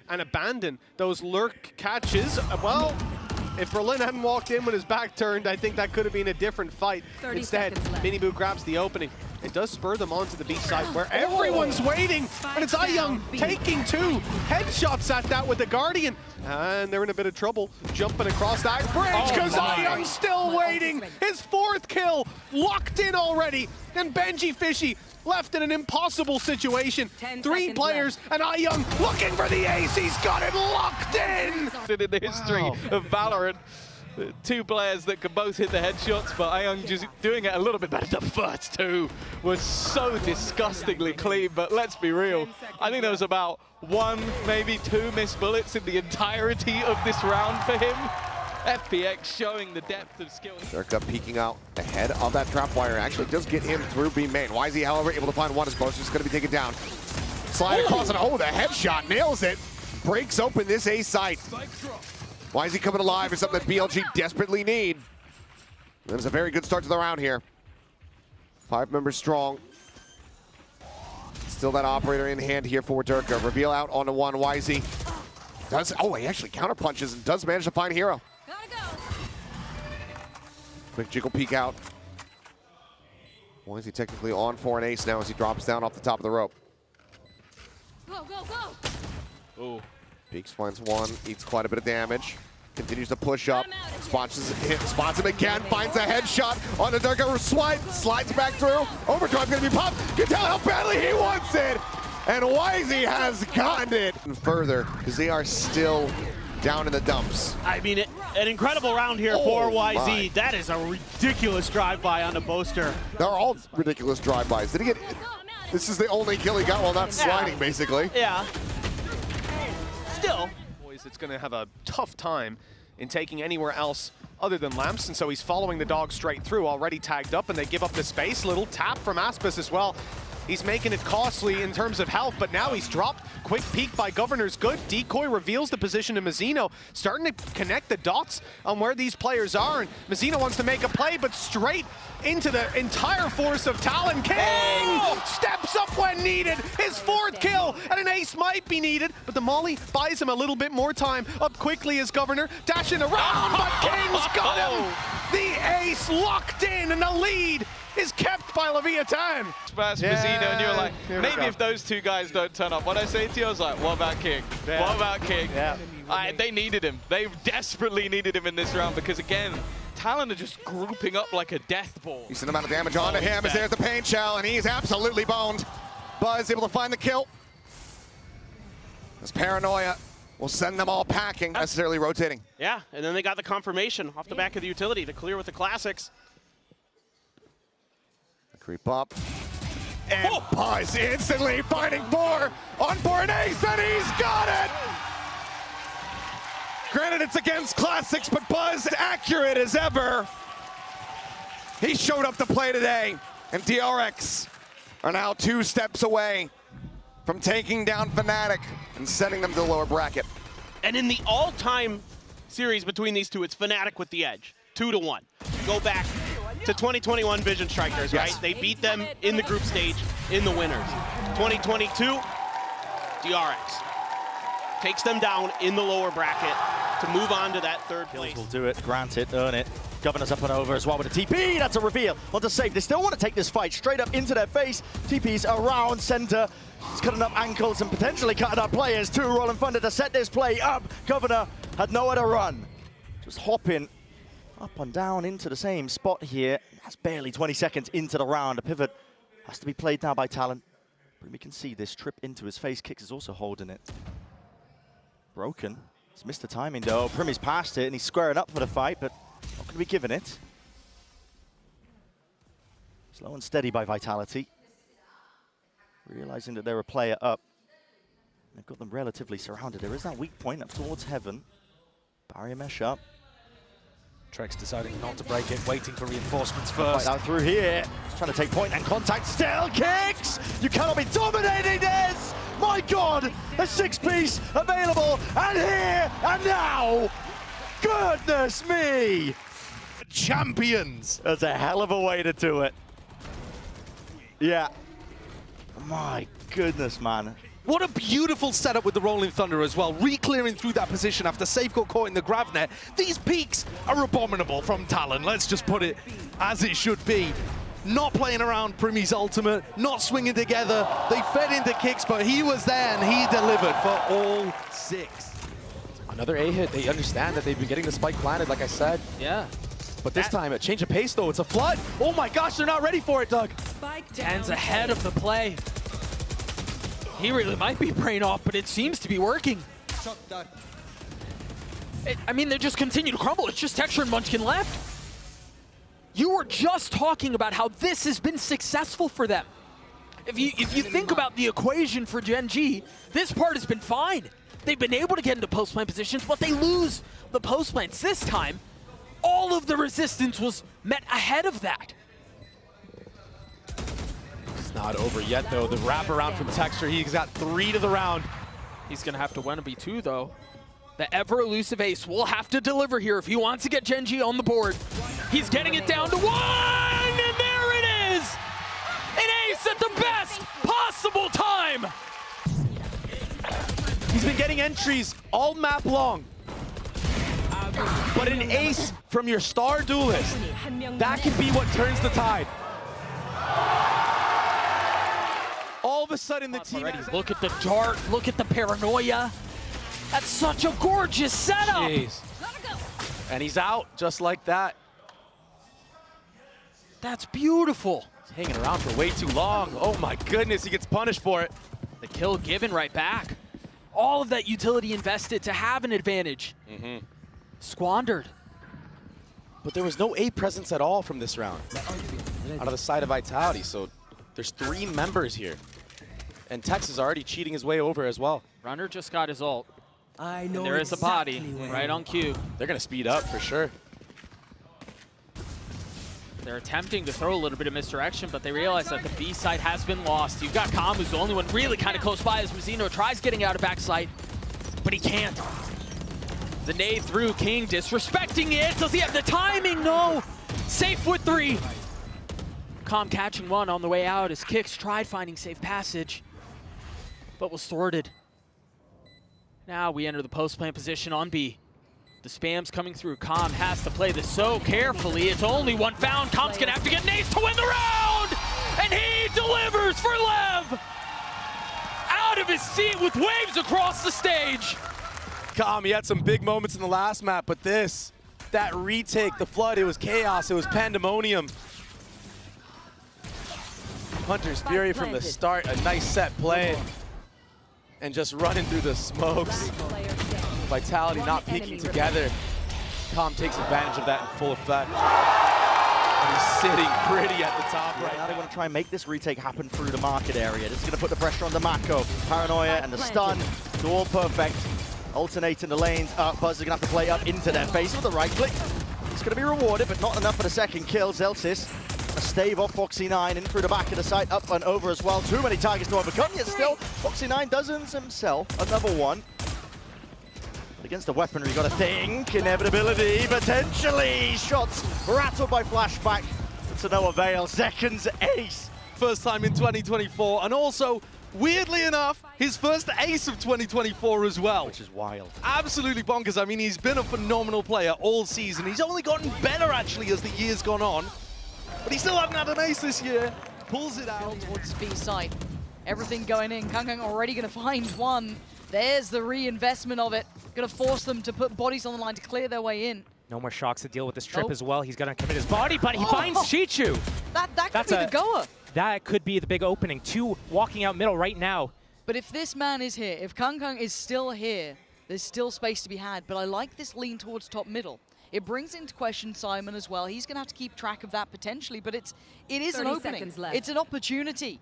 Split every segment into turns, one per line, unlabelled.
and abandon those lurk catches. Well, if Berlin hadn't walked in with his back turned, I think that could have been a different fight. Instead, Miniboo grabs the opening. It does spur them onto the B side where everyone's waiting, and it's iYoung taking 2 headshots at that with the Guardian. And they're in a bit of trouble jumping across that bridge because iYoung's still waiting. His 4th kill locked in already. And Benji Fishy left in an impossible situation. 3 players and iYoung looking for the ace. He's got it locked in.
In the history of Valorant, 2 players that could both hit the headshots, but iYoung just doing it a little bit better. The first 2 was so disgustingly clean, but let's be real. I think there was about 1, maybe 2 missed bullets in the entirety of this round for him. FPX showing the depth of skill.
Durka peeking out ahead of that trap wire. Actually does get him through B main. YZ, however, able to find one. His boaster's going to be taken down. Slide across and the headshot nails it. Breaks open this A site. YZ coming alive is something that BLG desperately need. That was a very good start to the round here. 5 members strong. Still that operator in hand here for Durka. Reveal out onto one. YZ does. Oh, he actually counterpunches and does manage to find Hero. Quick jiggle peek out. YZ technically on for an ace now as he drops down off the top of the rope.
Go, go, go!
Ooh. Peeks finds one, eats quite a bit of damage. Continues to push up. Spots him again, finds a headshot on the Durka. Slides back through. Overdrive gonna be popped. You can tell how badly he wants it. And YZ has gotten it further because they are still down in the dumps.
I mean, an incredible round here for YZ. My. That is a ridiculous drive-by on the Boaster.
They're all ridiculous drive-bys. Did he get... This is the only kill he got while not sliding, basically.
Yeah. Still.
Boys, it's going to have a tough time in taking anywhere else other than Lamps, and so he's following the dog straight through, already tagged up, and they give up the space. Little tap from Aspis as well. He's making it costly in terms of health, but now he's dropped. Quick peek by Governor's good. Decoy reveals the position of Mazzino, starting to connect the dots on where these players are, and Mazzino wants to make a play, but straight into the entire force of Talon. King steps up when needed. His 4th kill, and an ace might be needed, but the molly buys him a little bit more time. Up quickly as Governor, dashing around, but King's got him. The ace locked in, and the lead is kept by Leviathan.
Smash Mazzino, and you're like, maybe if those 2 guys don't turn up. What I say to you, I was like, what about King? Yeah. What about King?
Yeah.
They needed him. They desperately needed him in this round because, again, Talon are just grouping up like a death ball.
Decent amount of damage onto him as there's the pain shell, and he's absolutely boned. Buzz able to find the kill. This paranoia will send them all packing, necessarily rotating.
Yeah, and then they got the confirmation off the back of the utility to clear with the classics.
Creep up. And Buzz instantly finding 4 on for an ace, and he's got it! Granted, it's against classics, but Buzz accurate as ever. He showed up to play today, and DRX are now 2 steps away from taking down Fnatic and sending them to the lower bracket.
And in the all-time series between these 2, it's Fnatic with the edge, 2-1. Go back to 2021 Vision Strikers, right? They beat them in the group stage in the winners. 2022, DRX takes them down in the lower bracket to move on to that 3rd place.
Will do it, grant it, earn it. Governor's up and over as well with a TP. That's a reveal. Want to save. They still want to take this fight straight up into their face. TP's around center. He's cutting up ankles and potentially cutting up players too. Rolling Thunder to set this play up. Governor had nowhere to run. Just hopping up and down into the same spot here. That's barely 20 seconds into the round. A pivot has to be played now by Talon. But we can see this trip into his face. Kicks is also holding it. Broken. He's missed the timing though. Primy's past it and he's squaring up for the fight, but not going to be given it. Slow and steady by Vitality. Realizing that they're a player up. They've got them relatively surrounded. There is that weak point up towards Heaven. Barrier mesh up.
Trex deciding not to break it, waiting for reinforcements first.
Fight out through here. He's trying to take point and contact. Still kicks! You cannot be dominating this! My God! A 6-piece available, and here and now! Goodness me!
Champions!
That's a hell of a way to do it. Yeah. My goodness, man.
What a beautiful setup with the Rolling Thunder as well. Re-clearing through that position after Safe got caught in the grab net. These peaks are abominable from Talon. Let's just put it as it should be. Not playing around Primy's ultimate, not swinging together. They fed into kicks, but he was there and he delivered for all 6.
Another A hit. They understand that they've been getting the spike planted, like I said.
Yeah.
But this time, a change of pace, though. It's a flood. Oh my gosh, they're not ready for it, Doug.
Dan's ahead of the play. He really might be praying off, but it seems to be working. I mean, they just continue to crumble. It's just Texture and Munchkin left. You were just talking about how this has been successful for them. If you think about the equation for Gen G, this part has been fine. They've been able to get into post-plant positions, but they lose the post-plants. This time, all of the resistance was met ahead of that.
It's not over yet, though. The wraparound from Texture, he's got 3 to the round.
He's going to have to win a B2, though. The ever-elusive Ace will have to deliver here if he wants to get Gen G on the board. He's getting it down to 1, and there it is! An Ace at the best possible time!
He's been getting entries all map long. But an ace from your star duelist, that can be what turns the tide. All of a sudden, the team...
Look at the dart, look at the paranoia. That's such a gorgeous setup!
Jeez. And he's out just like that.
That's beautiful.
He's hanging around for way too long. Oh my goodness, he gets punished for it.
The kill given right back. All of that utility invested to have an advantage. Squandered.
But there was no A presence at all from this round. Out of the side of Vitality, so there's 3 members here. And Tex is already cheating his way over as well.
Runner just got his ult. And there is a body right on cue.
They're gonna speed up for sure.
They're attempting to throw a little bit of misdirection, but they realize that the B side has been lost. You've got Kam, who's the only one really kind of close by as Mazzino tries getting out of backside, but he can't. The nade through, King disrespecting it. Does he have the timing? No. Safe with 3. Kam catching 1 on the way out as Kicks tried finding safe passage, but was thwarted. Now we enter the post-plant position on B. The spam's coming through. Kam has to play this so carefully. It's only 1 found. Kam's gonna have to get an ace to win the round! And he delivers for Lev! Out of his seat with waves across the stage.
Kam, he had some big moments in the last map, but this, that retake, the flood, it was chaos, it was pandemonium. Hunter's Fury from the start, a nice set play. And just running through the smokes. Vitality not peeking together. Kam takes advantage of that in full effect. And he's sitting pretty at the top right
now.
now.
They want to try and make this retake happen through the market area. This is going to put the pressure on the Mako. Paranoia and the stun, do all perfect. Alternating the lanes. Buzz is going to have to play up into their face with the right click. It's going to be rewarded, but not enough for the second kill. Zelsis, a stave off Foxy9 in through the back of the site, up and over as well. Too many targets to overcome, yet still, Foxy9 does himself another one. But against the weaponry, you got to think. Inevitability, potentially. Shots rattled by flashback. To no avail. Seconds ace.
First time in 2024, and also, weirdly enough, his first ace of 2024 as well.
Which is wild.
Absolutely bonkers. I mean, he's been a phenomenal player all season. He's only gotten better, actually, as the year's gone on. But he still hasn't had an ace this year. Pulls it out.
Towards B side. Everything going in. Kangkang already going to find 1. There's the reinvestment of it. Going to force them to put bodies on the line to clear their way in.
No more shocks to deal with this trip as well. He's going to commit his body, but he finds Chichu.
That could be the goer.
That could be the big opening. 2 walking out middle right now.
But if this man is here, if Kangkang is still here, there's still space to be had. But I like this lean towards top middle. It brings into question Simon as well. He's going to have to keep track of that potentially, but it is an opening. It's an opportunity.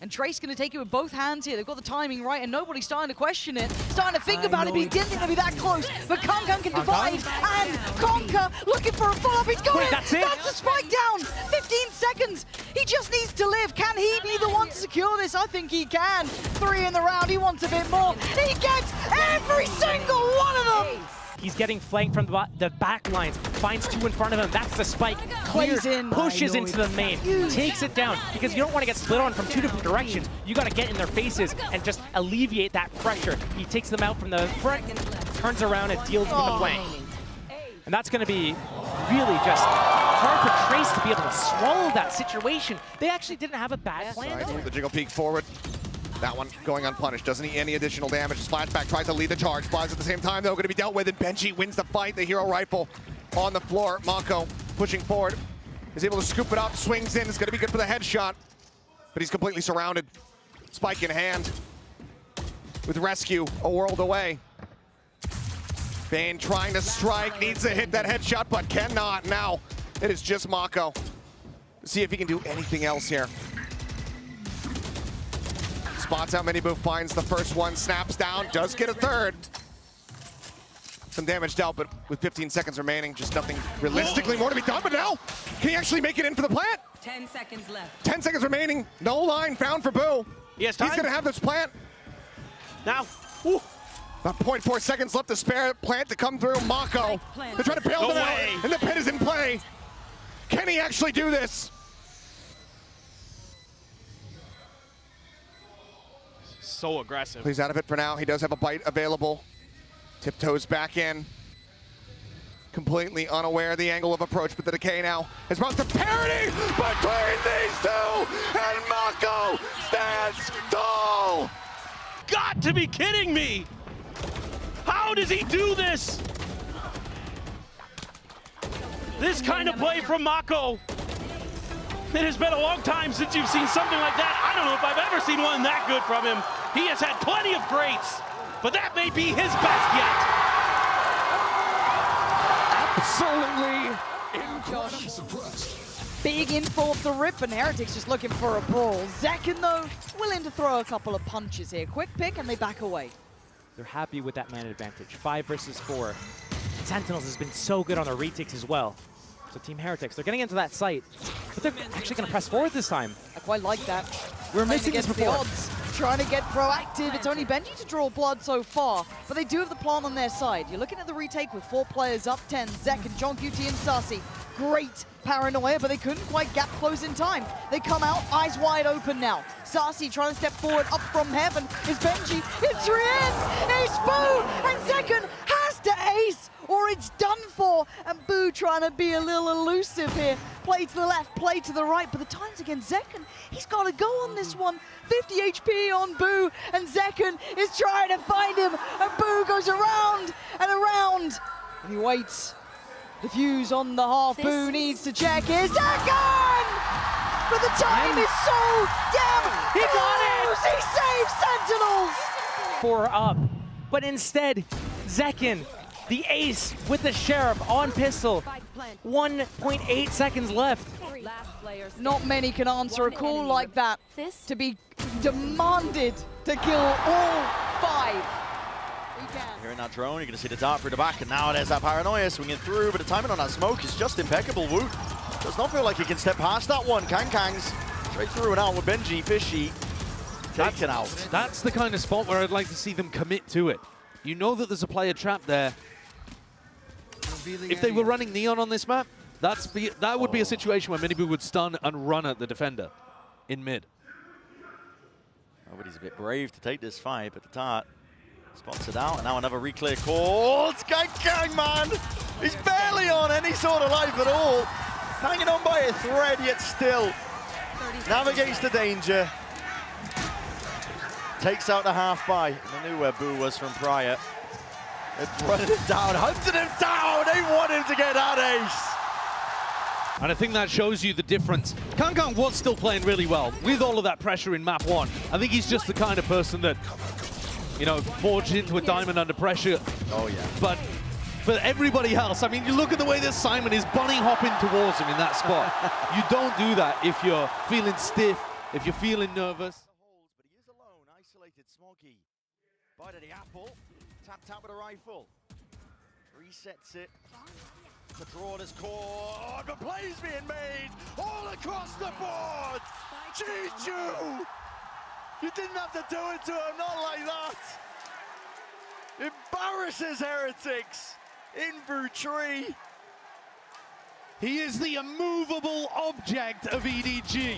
And Trace going to take it with both hands here. They've got the timing right, and nobody's starting to question it. Starting to think about it, but he didn't think it'd be that close. But Kangkang can divide, and Conker looking for a follow-up. He's got it! That's the spike down! 15 seconds! He just needs to live. Can he be the one to secure this? I think he can. 3 in the round, he wants a bit more. He gets every single one of them!
He's getting flanked from the back lines. Finds 2 in front of him. That's the spike.
Plays in.
pushes into the main, takes it down, because you don't want to get split on from 2 different directions. You got to get in their faces and just alleviate that pressure. He takes them out from the front, turns around and deals from the flank. And that's going to be really just hard for Trace to be able to swallow that situation. They actually didn't have a bad plan.
The jiggle peek forward. That one going unpunished. Doesn't need any additional damage. Splashback tries to lead the charge. Flies at the same time, though, going to be dealt with. And Benji wins the fight. The hero rifle on the floor. Mako pushing forward. Is able to scoop it up. Swings in. It's going to be good for the headshot. But he's completely surrounded. Spike in hand. With rescue a world away. Bane trying to strike. Needs to hit that headshot, but cannot. Now it is just Mako. See if he can do anything else here. Spots out Miniboo, finds the first one, snaps down, does get a third. Some damage dealt, but with 15 seconds remaining, just nothing realistically more to be done. But now, can he actually make it in for the plant?
10 seconds left.
10 seconds remaining, no line found for Boo.
Yes,
he's gonna have this plant.
Now,
about 0.4 seconds left to spare. Plant to come through. Mako, they're trying to bail them out, and the pit is in play. Can he actually do this?
So aggressive.
He's out of it for now. He does have a bite available. Tiptoes back in. Completely unaware of the angle of approach, but the decay now is about the parity between these two, and Mako stands tall.
Got to be kidding me! How does he do this? This kind of play from Mako. It has been a long time since you've seen something like that. I don't know if I've ever seen one that good from him. He has had plenty of greats, but that may be his best yet.
Absolutely incredible.
Big info off the rip, and Heretics just looking for a brawl. Zekken, though, willing to throw a couple of punches here. Quick pick, and they back away.
They're happy with that man advantage. 5 versus 4. Sentinels has been so good on the retakes as well. So Team Heretics, they're getting into that site, but they're actually going to press forward this time.
I quite like that.
We're missing this
the
before.
odds. Trying to get proactive. It's only Benji to draw blood so far, but they do have the plan on their side. You're looking at the retake with 4 players up 10. Zekken, John QT, and Sassy. Great paranoia, but they couldn't quite gap close in time. They come out, eyes wide open now. Sassy trying to step forward up from heaven is Benji. It's Rienz! It's Boo! And Zekken has to ace, or it's done for. And Boo trying to be a little elusive here. Play to the left, play to the right, but the time's against Zekken. He's got to go on this one. 50 HP on Boo, and Zekken is trying to find him, and Boo goes around and around. And he waits. The fuse on the half. Boo needs to check. Here's Zekken! But the time is so damn. He got it! He saves Sentinels!
4 up, but instead, Zekken, the ace with the Sheriff on pistol. 1.8 seconds left.
Not many can answer a call like that. To be demanded to kill all 5.
Here in that drone, you're going to see the dart through the back, and now there's that paranoia swinging through, but the timing on that smoke is just impeccable. Woot does not feel like he can step past that one. Kang's straight through and out with Benji, Fishy taken out.
That's the kind of spot where I'd like to see them commit to it. You know that there's a player trapped there. If they were running Neon on this map, that would be a situation where Miniboo would stun and run at the defender in mid.
Nobody's a bit brave to take this fight, but the Tart spots it out, and now another reclear call. It's Kang, man! He's barely on any sort of life at all. Hanging on by a thread, yet still navigates the danger. Takes out the half buy. I knew where Boo was from prior. They're running him down, hunting him down. They want him to get that ace.
And I think that shows you the difference. Kang was still playing really well with all of that pressure in map 1. I think he's just the kind of person that, you know, forged into a diamond under pressure.
Oh, yeah.
But for everybody else, I mean, you look at the way that Simon is bunny hopping towards him in that spot. You don't do that if you're feeling stiff, if you're feeling nervous.
But he is alone, isolated, Smoggy. Bite of the apple, tap with a rifle. Resets it. To draw this core, the plays being made all across the board. G2! You didn't have to do it to him, not like that. Embarrasses Heretics in through tree.
He is the immovable object of EDG.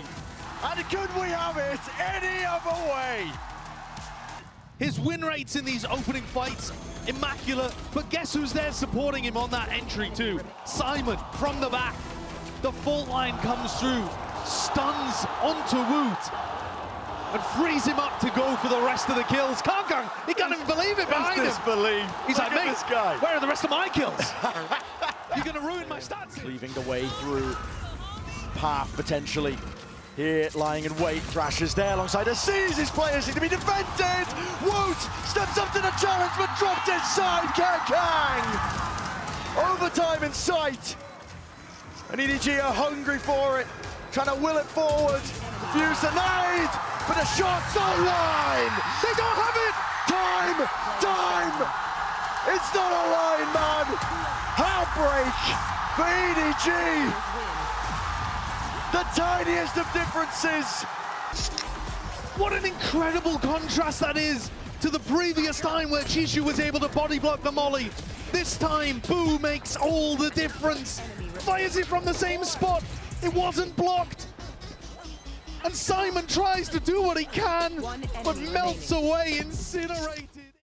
And could we have it any other way?
His win rates in these opening fights, immaculate, but guess who's there supporting him on that entry too? Simon from the back. The fault line comes through, stuns onto Woot, and frees him up to go for the rest of the kills. Kangkang, he can't even believe it behind him.
Disbelief.
He's
Look
like,
at
mate,
this guy.
where are the rest of my kills? You're gonna ruin my stats.
Leaving the way through path potentially. Here, lying in wait, Thrasher's there alongside us, sees his players need to be defended! Woot steps up to the challenge but dropped inside Kang! Overtime in sight! And EDG are hungry for it, trying to will it forward. Defuse the nade, but the shot's online! They don't have it! Time! It's not a line, man! Heartbreak for EDG! The tiniest of differences.
What an incredible contrast that is to the previous time where Chishu was able to body block the molly. This time, Boo makes all the difference. Fires it from the same spot. It wasn't blocked. And Simon tries to do what he can, but melts away, incinerated.